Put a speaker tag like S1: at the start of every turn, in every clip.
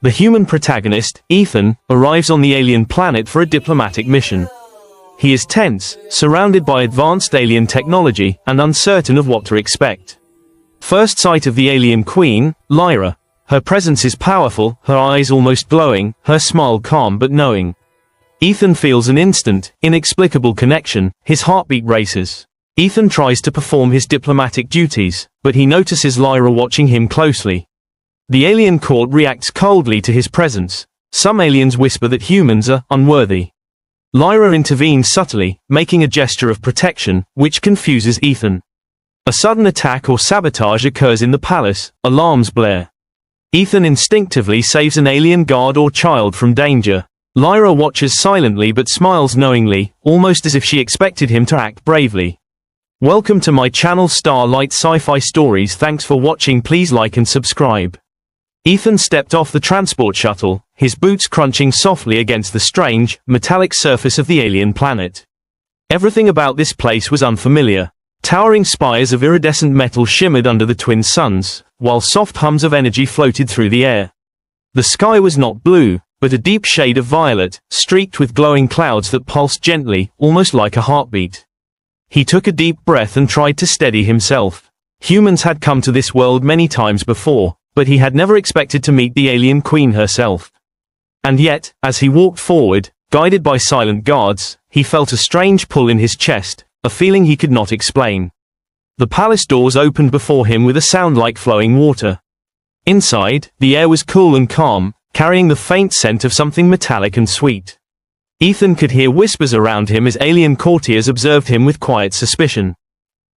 S1: The human protagonist, Ethan, arrives on the alien planet for a diplomatic mission. He is tense, surrounded by advanced alien technology, and uncertain of what to expect. First sight of the alien queen, Lyra. Her presence is powerful, her eyes almost glowing, her smile calm but knowing. Ethan feels an instant, inexplicable connection, his heartbeat races. Ethan tries to perform his diplomatic duties, but he notices Lyra watching him closely. The alien court reacts coldly to his presence. Some aliens whisper that humans are unworthy. Lyra intervenes subtly, making a gesture of protection, which confuses Ethan. A sudden attack or sabotage occurs in the palace, alarms blare. Ethan instinctively saves an alien guard or child from danger. Lyra watches silently but smiles knowingly, almost as if she expected him to act bravely. Welcome to my channel Starlight Sci-Fi Stories. Thanks for watching. Please like and subscribe. Ethan stepped off the transport shuttle, his boots crunching softly against the strange, metallic surface of the alien planet. Everything about this place was unfamiliar. Towering spires of iridescent metal shimmered under the twin suns, while soft hums of energy floated through the air. The sky was not blue, but a deep shade of violet, streaked with glowing clouds that pulsed gently, almost like a heartbeat. He took a deep breath and tried to steady himself. Humans had come to this world many times before, but he had never expected to meet the alien queen herself. And yet, as he walked forward, guided by silent guards, he felt a strange pull in his chest, a feeling he could not explain. The palace doors opened before him with a sound like flowing water. Inside, the air was cool and calm, carrying the faint scent of something metallic and sweet. Ethan could hear whispers around him as alien courtiers observed him with quiet suspicion.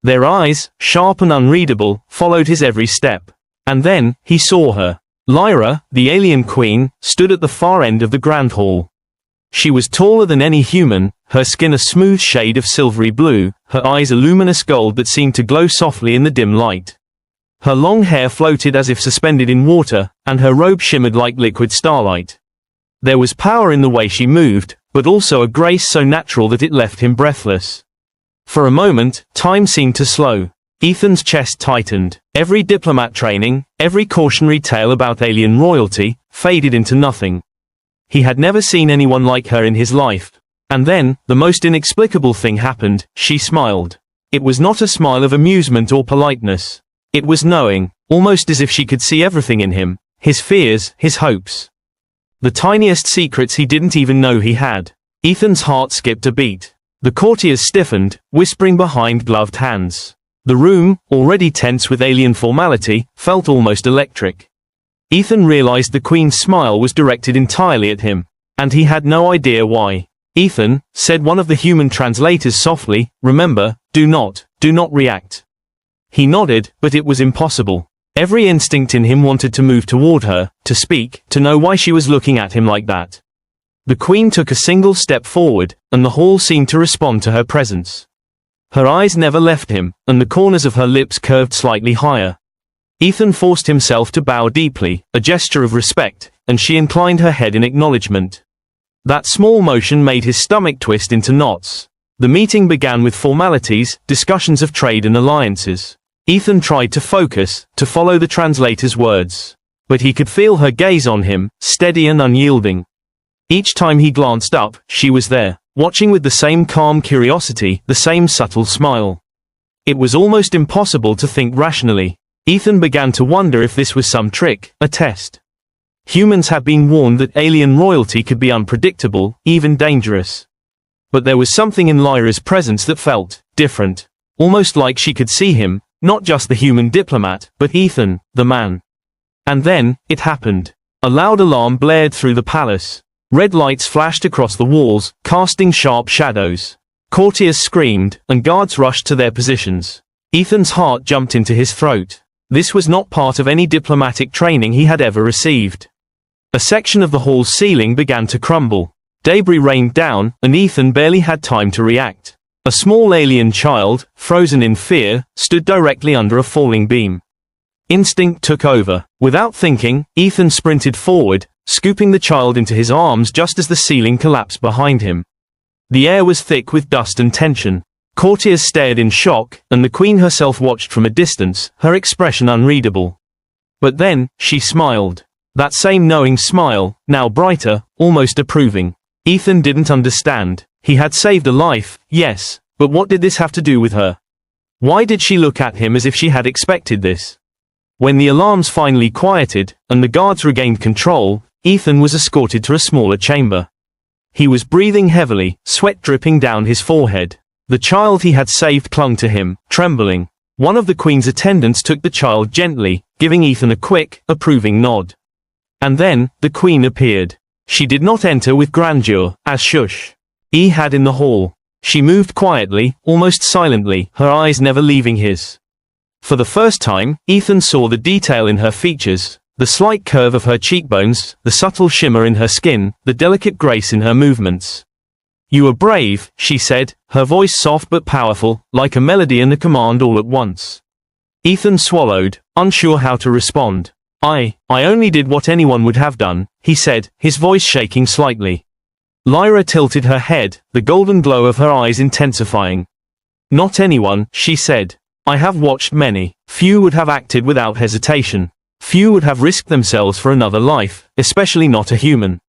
S1: Their eyes, sharp and unreadable, followed his every step. And then, he saw her. Lyra, the alien queen, stood at the far end of the grand hall. She was taller than any human, her skin a smooth shade of silvery blue, her eyes a luminous gold that seemed to glow softly in the dim light. Her long hair floated as if suspended in water, and her robe shimmered like liquid starlight. There was power in the way she moved, but also a grace so natural that it left him breathless. For a moment, time seemed to slow. Ethan's chest tightened. Every diplomat training, every cautionary tale about alien royalty, faded into nothing. He had never seen anyone like her in his life. And then, the most inexplicable thing happened. She smiled. It was not a smile of amusement or politeness. It was knowing, almost as if she could see everything in him, his fears, his hopes. The tiniest secrets he didn't even know he had. Ethan's heart skipped a beat. The courtiers stiffened, whispering behind gloved hands. The room, already tense with alien formality, felt almost electric. Ethan realized the queen's smile was directed entirely at him, and he had no idea why. Ethan, said one of the human translators softly, remember, do not react. He nodded, but it was impossible. Every instinct in him wanted to move toward her, to speak, to know why she was looking at him like that. The queen took a single step forward, and the hall seemed to respond to her presence. Her eyes never left him, and the corners of her lips curved slightly higher. Ethan forced himself to bow deeply, a gesture of respect, and she inclined her head in acknowledgement. That small motion made his stomach twist into knots. The meeting began with formalities, discussions of trade and alliances. Ethan tried to focus, to follow the translator's words. But he could feel her gaze on him, steady and unyielding. Each time he glanced up, she was there, watching with the same calm curiosity, the same subtle smile. It was almost impossible to think rationally. Ethan began to wonder if this was some trick, a test. Humans had been warned that alien royalty could be unpredictable, even dangerous. But there was something in Lyra's presence that felt different. Almost like she could see him, not just the human diplomat, but Ethan, the man. And then, it happened. A loud alarm blared through the palace. Red lights flashed across the walls, casting sharp shadows. Courtiers screamed, and guards rushed to their positions. Ethan's heart jumped into his throat. This was not part of any diplomatic training he had ever received. A section of the hall's ceiling began to crumble. Debris rained down, and Ethan barely had time to react. A small alien child, frozen in fear, stood directly under a falling beam. Instinct took over. Without thinking, Ethan sprinted forward, scooping the child into his arms just as the ceiling collapsed behind him. The air was thick with dust and tension. Courtiers stared in shock, and the queen herself watched from a distance, her expression unreadable. But then, she smiled. That same knowing smile, now brighter, almost approving. Ethan didn't understand. He had saved a life, yes, but what did this have to do with her? Why did she look at him as if she had expected this? When the alarms finally quieted, and the guards regained control, Ethan was escorted to a smaller chamber. He was breathing heavily, sweat dripping down his forehead. The child he had saved clung to him, trembling. One of the Queen's attendants took the child gently, giving Ethan a quick, approving nod. And then, the Queen appeared. She did not enter with grandeur, as Shush E had in the hall. She moved quietly, almost silently, her eyes never leaving his. For the first time, Ethan saw the detail in her features, the slight curve of her cheekbones, the subtle shimmer in her skin, the delicate grace in her movements. "You are brave," she said, her voice soft but powerful, like a melody and a command all at once. Ethan swallowed, unsure how to respond. I only did what anyone would have done," he said, his voice shaking slightly. Lyra tilted her head, the golden glow of her eyes intensifying. "Not anyone," she said. "I have watched many. Few would have acted without hesitation. Few would have risked themselves for another life, especially not a human."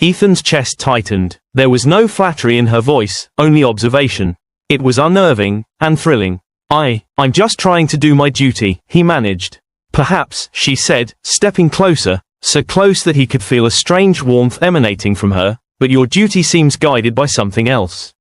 S1: Ethan's chest tightened. There was no flattery in her voice, only observation. It was unnerving, and thrilling. I'm just trying to do my duty," he managed. "Perhaps," she said, stepping closer, so close that he could feel a strange warmth emanating from her, "but your duty seems guided by something else.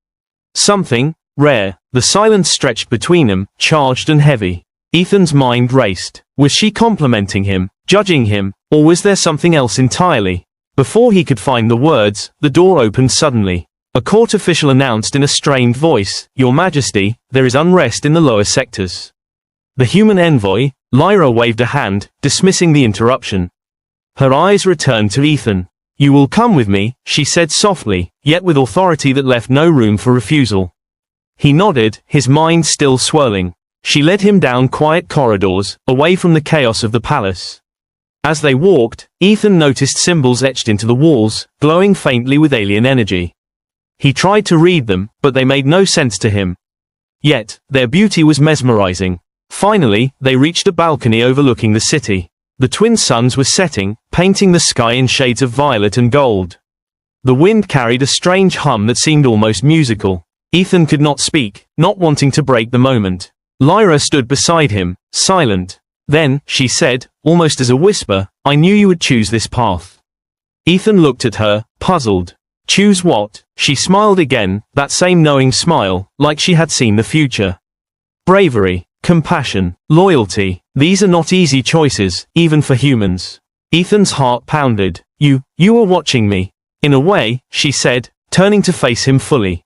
S1: Something rare." The silence stretched between them, charged and heavy. Ethan's mind raced. Was she complimenting him, judging him, or was there something else entirely? Before he could find the words, the door opened suddenly. A court official announced in a strained voice, "Your Majesty, there is unrest in the lower sectors." The human envoy, Lyra waved a hand, dismissing the interruption. Her eyes returned to Ethan. "You will come with me," she said softly, yet with authority that left no room for refusal. He nodded, his mind still swirling. She led him down quiet corridors, away from the chaos of the palace. As they walked, Ethan noticed symbols etched into the walls, glowing faintly with alien energy. He tried to read them, but they made no sense to him. Yet, their beauty was mesmerizing. Finally, they reached a balcony overlooking the city. The twin suns were setting, painting the sky in shades of violet and gold. The wind carried a strange hum that seemed almost musical. Ethan could not speak, not wanting to break the moment. Lyra stood beside him, silent. Then, she said, almost as a whisper, "I knew you would choose this path." Ethan looked at her, puzzled. "Choose what?" She smiled again, that same knowing smile, like she had seen the future. "Bravery, compassion, loyalty, these are not easy choices, even for humans." Ethan's heart pounded. You are watching me." "In a way," she said, turning to face him fully.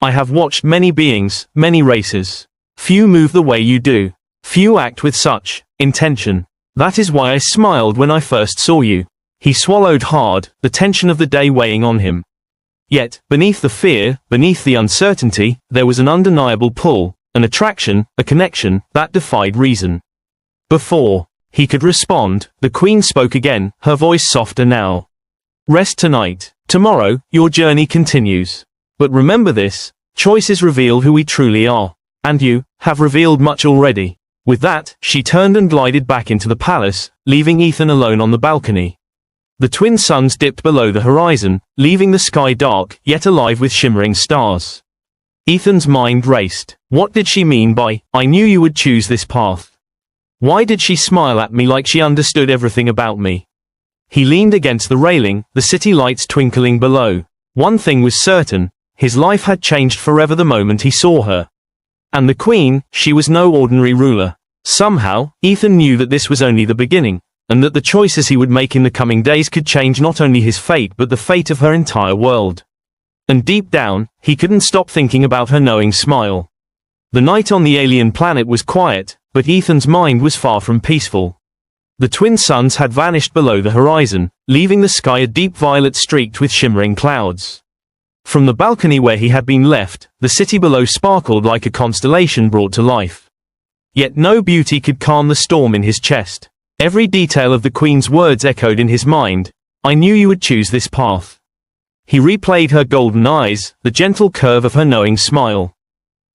S1: "I have watched many beings, many races. Few move the way you do. Few act with such intention. That is why I smiled when I first saw you." He swallowed hard, the tension of the day weighing on him. Yet, beneath the fear, beneath the uncertainty, there was an undeniable pull, an attraction, a connection, that defied reason. Before he could respond, the Queen spoke again, her voice softer now. "Rest tonight. Tomorrow, your journey continues. But remember this, choices reveal who we truly are. And you have revealed much already." With that, she turned and glided back into the palace, leaving Ethan alone on the balcony. The twin suns dipped below the horizon, leaving the sky dark, yet alive with shimmering stars. Ethan's mind raced. What did she mean by, "I knew you would choose this path"? Why did she smile at me like she understood everything about me? He leaned against the railing, the city lights twinkling below. One thing was certain, his life had changed forever the moment he saw her. And the Queen, she was no ordinary ruler. Somehow, Ethan knew that this was only the beginning, and that the choices he would make in the coming days could change not only his fate but the fate of her entire world. And deep down, he couldn't stop thinking about her knowing smile. The night on the alien planet was quiet, but Ethan's mind was far from peaceful. The twin suns had vanished below the horizon, leaving the sky a deep violet streaked with shimmering clouds. From the balcony where he had been left, the city below sparkled like a constellation brought to life. Yet no beauty could calm the storm in his chest. Every detail of the Queen's words echoed in his mind. "I knew you would choose this path." He replayed her golden eyes, the gentle curve of her knowing smile.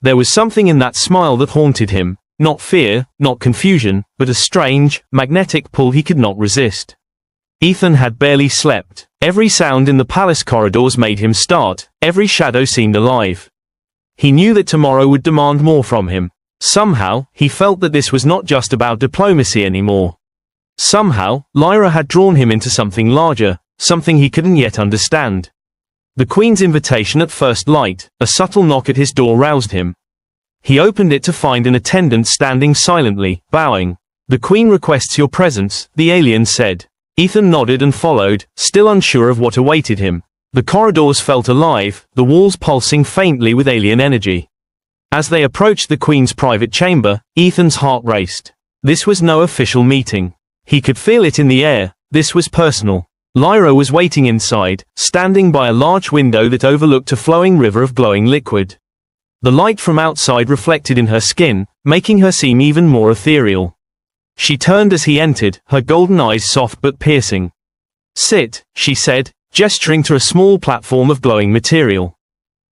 S1: There was something in that smile that haunted him, not fear, not confusion, but a strange, magnetic pull he could not resist. Ethan had barely slept. Every sound in the palace corridors made him start, every shadow seemed alive. He knew that tomorrow would demand more from him. Somehow, he felt that this was not just about diplomacy anymore. Somehow, Lyra had drawn him into something larger, something he couldn't yet understand. The Queen's invitation at first light, a subtle knock at his door roused him. He opened it to find an attendant standing silently, bowing. "The Queen requests your presence," the alien said. Ethan nodded and followed, still unsure of what awaited him. The corridors felt alive, the walls pulsing faintly with alien energy. As they approached the Queen's private chamber, Ethan's heart raced. This was no official meeting. He could feel it in the air. This was personal. Lyra was waiting inside, standing by a large window that overlooked a flowing river of glowing liquid. The light from outside reflected in her skin, making her seem even more ethereal. She turned as he entered, her golden eyes soft but piercing. "Sit," she said, gesturing to a small platform of glowing material.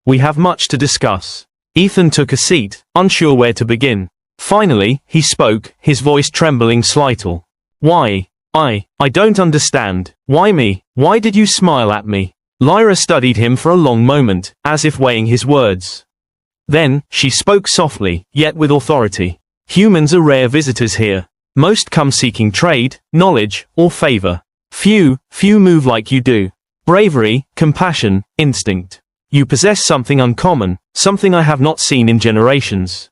S1: "We have much to discuss." Ethan took a seat, unsure where to begin. Finally, he spoke, his voice trembling slightly. "Why? I don't understand. Why me? Why did you smile at me?" Lyra studied him for a long moment, as if weighing his words. Then, she spoke softly, yet with authority. "Humans are rare visitors here. Most come seeking trade, knowledge, or favor. Few move like you do. Bravery, compassion, instinct. You possess something uncommon, something I have not seen in generations."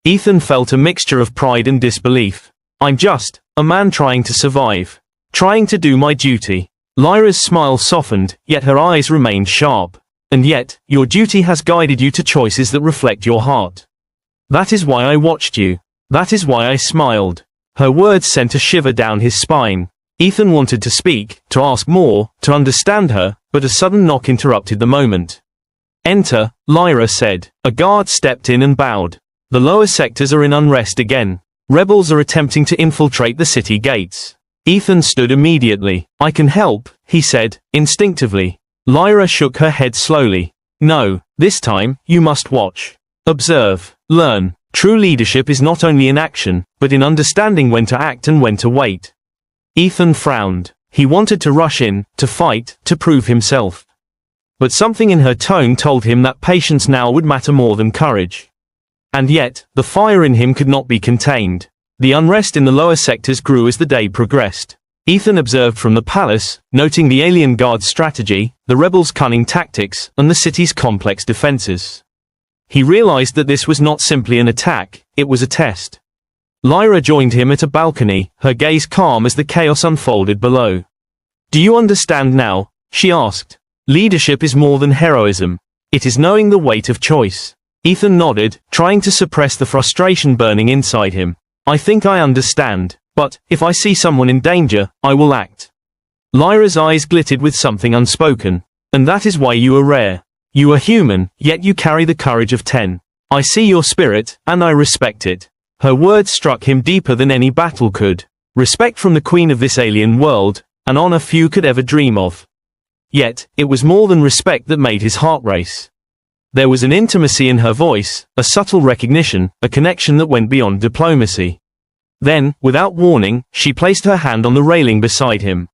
S1: Ethan felt a mixture of pride and disbelief. "I'm just a man trying to survive. Trying to do my duty." Lyra's smile softened, yet her eyes remained sharp. "And yet, your duty has guided you to choices that reflect your heart. That is why I watched you. That is why I smiled." Her words sent a shiver down his spine. Ethan wanted to speak, to ask more, to understand her, but a sudden knock interrupted the moment. "Enter," Lyra said. A guard stepped in and bowed. "The lower sectors are in unrest again. Rebels are attempting to infiltrate the city gates." Ethan stood immediately. "I can help," he said, instinctively. Lyra shook her head slowly. "No, this time, you must watch. Observe. Learn. True leadership is not only in action, but in understanding when to act and when to wait." Ethan frowned. He wanted to rush in, to fight, to prove himself. But something in her tone told him that patience now would matter more than courage. And yet, the fire in him could not be contained. The unrest in the lower sectors grew as the day progressed. Ethan observed from the palace, noting the alien guard's strategy, the rebels' cunning tactics, and the city's complex defenses. He realized that this was not simply an attack, it was a test. Lyra joined him at a balcony, her gaze calm as the chaos unfolded below. "Do you understand now?" she asked. "Leadership is more than heroism. It is knowing the weight of choice." Ethan nodded, trying to suppress the frustration burning inside him. "I think I understand, but, if I see someone in danger, I will act." Lyra's eyes glittered with something unspoken. "And that is why you are rare. You are human, yet you carry the courage of 10. I see your spirit, and I respect it." Her words struck him deeper than any battle could. Respect from the queen of this alien world, an honor few could ever dream of. Yet, it was more than respect that made his heart race. There was an intimacy in her voice, a subtle recognition, a connection that went beyond diplomacy. Then, without warning, she placed her hand on the railing beside him.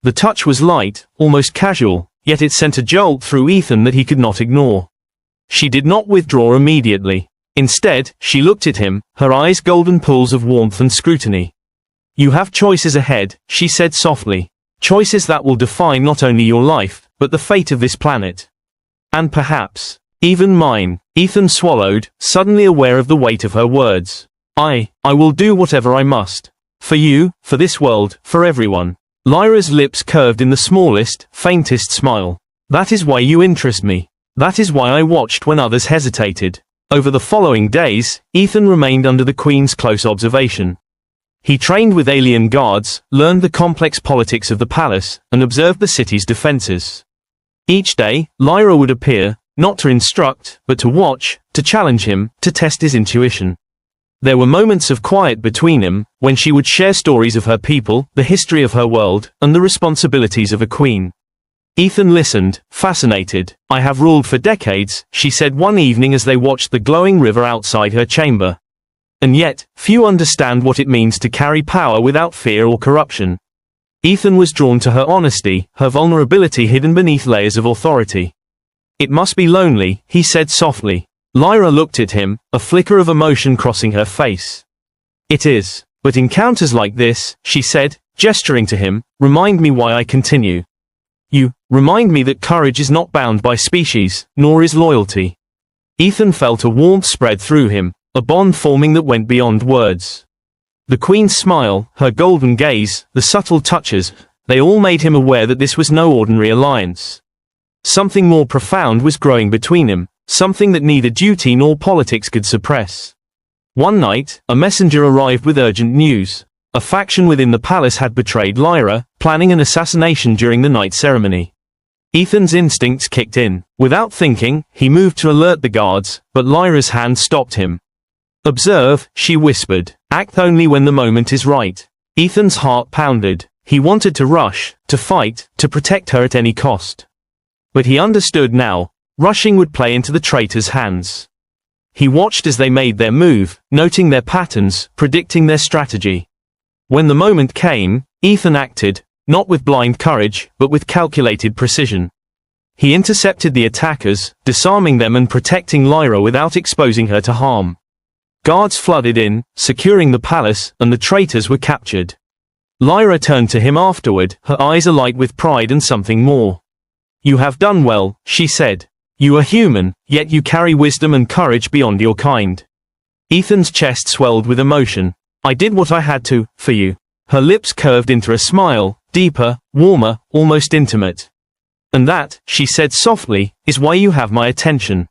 S1: The touch was light, almost casual, yet it sent a jolt through Ethan that he could not ignore. She did not withdraw immediately. Instead, she looked at him, her eyes golden pools of warmth and scrutiny. "You have choices ahead," she said softly. "Choices that will define not only your life, but the fate of this planet. And perhaps, even mine." Ethan swallowed, suddenly aware of the weight of her words. I will do whatever I must. For you, for this world, for everyone." Lyra's lips curved in the smallest, faintest smile. "That is why you interest me. That is why I watched when others hesitated." Over the following days, Ethan remained under the Queen's close observation. He trained with alien guards, learned the complex politics of the palace, and observed the city's defenses. Each day, Lyra would appear, not to instruct, but to watch, to challenge him, to test his intuition. There were moments of quiet between them, when she would share stories of her people, the history of her world, and the responsibilities of a queen. Ethan listened, fascinated. "I have ruled for decades," she said one evening as they watched the glowing river outside her chamber. "And yet, few understand what it means to carry power without fear or corruption. Ethan was drawn to her honesty, her vulnerability hidden beneath layers of authority. "It must be lonely," he said softly. Lyra looked at him, a flicker of emotion crossing her face. "It is. But encounters like this," she said, gesturing to him, "remind me why I continue. You remind me that courage is not bound by species, nor is loyalty." Ethan felt a warmth spread through him, a bond forming that went beyond words. The Queen's smile, her golden gaze, the subtle touches, they all made him aware that this was no ordinary alliance. Something more profound was growing between them, something that neither duty nor politics could suppress. One night, a messenger arrived with urgent news. A faction within the palace had betrayed Lyra, planning an assassination during the night ceremony. Ethan's instincts kicked in. Without thinking, he moved to alert the guards, but Lyra's hand stopped him. "Observe," she whispered. "Act only when the moment is right." Ethan's heart pounded. He wanted to rush, to fight, to protect her at any cost. But he understood now. Rushing would play into the traitor's hands. He watched as they made their move, noting their patterns, predicting their strategy. When the moment came, Ethan acted, not with blind courage, but with calculated precision. He intercepted the attackers, disarming them and protecting Lyra without exposing her to harm. Guards flooded in, securing the palace, and the traitors were captured. Lyra turned to him afterward, her eyes alight with pride and something more. "You have done well," she said. "You are human, yet you carry wisdom and courage beyond your kind." Ethan's chest swelled with emotion. "I did what I had to, for you." Her lips curved into a smile, deeper, warmer, almost intimate. "And that," she said softly, "is why you have my attention.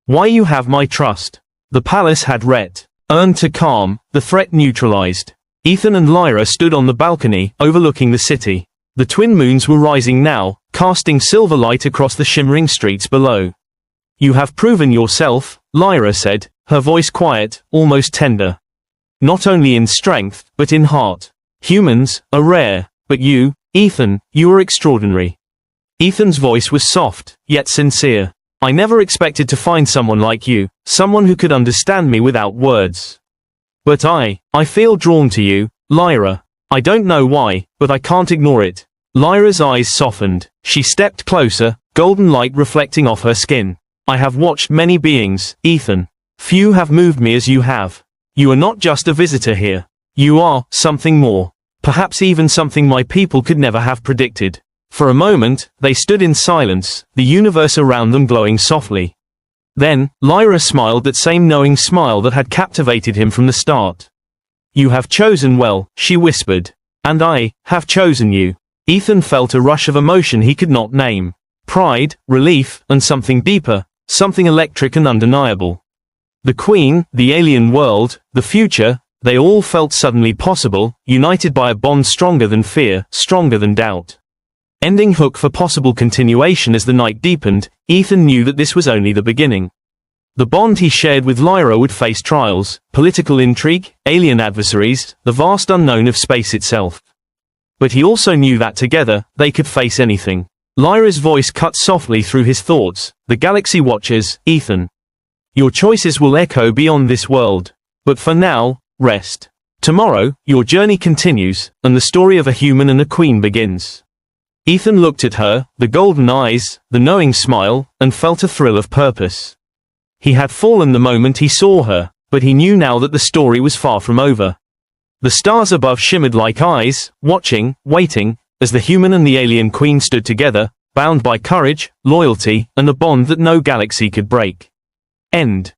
S1: Why you have my trust." The palace had returned to calm, the threat neutralized. Ethan and Lyra stood on the balcony, overlooking the city. The twin moons were rising now, casting silver light across the shimmering streets below. "You have proven yourself," Lyra said, her voice quiet, almost tender. "Not only in strength, but in heart. Humans are rare, but you, Ethan, you are extraordinary." Ethan's voice was soft, yet sincere. "I never expected to find someone like you, someone who could understand me without words. But I feel drawn to you, Lyra. I don't know why, but I can't ignore it." Lyra's eyes softened. She stepped closer, golden light reflecting off her skin. "I have watched many beings, Ethan. Few have moved me as you have. You are not just a visitor here. You are something more. Perhaps even something my people could never have predicted." For a moment, they stood in silence, the universe around them glowing softly. Then, Lyra smiled that same knowing smile that had captivated him from the start. "You have chosen well," she whispered. "And I have chosen you." Ethan felt a rush of emotion he could not name. Pride, relief, and something deeper, something electric and undeniable. The Queen, the alien world, the future, they all felt suddenly possible, united by a bond stronger than fear, stronger than doubt. Ending hook for possible continuation as the night deepened, Ethan knew that this was only the beginning. The bond he shared with Lyra would face trials, political intrigue, alien adversaries, the vast unknown of space itself. But he also knew that together, they could face anything. Lyra's voice cut softly through his thoughts. "The galaxy watches, Ethan. Your choices will echo beyond this world. But for now, rest. Tomorrow, your journey continues, and the story of a human and a queen begins." Ethan looked at her, the golden eyes, the knowing smile, and felt a thrill of purpose. He had fallen the moment he saw her, but he knew now that the story was far from over. The stars above shimmered like eyes, watching, waiting, as the human and the alien queen stood together, bound by courage, loyalty, and a bond that no galaxy could break. End.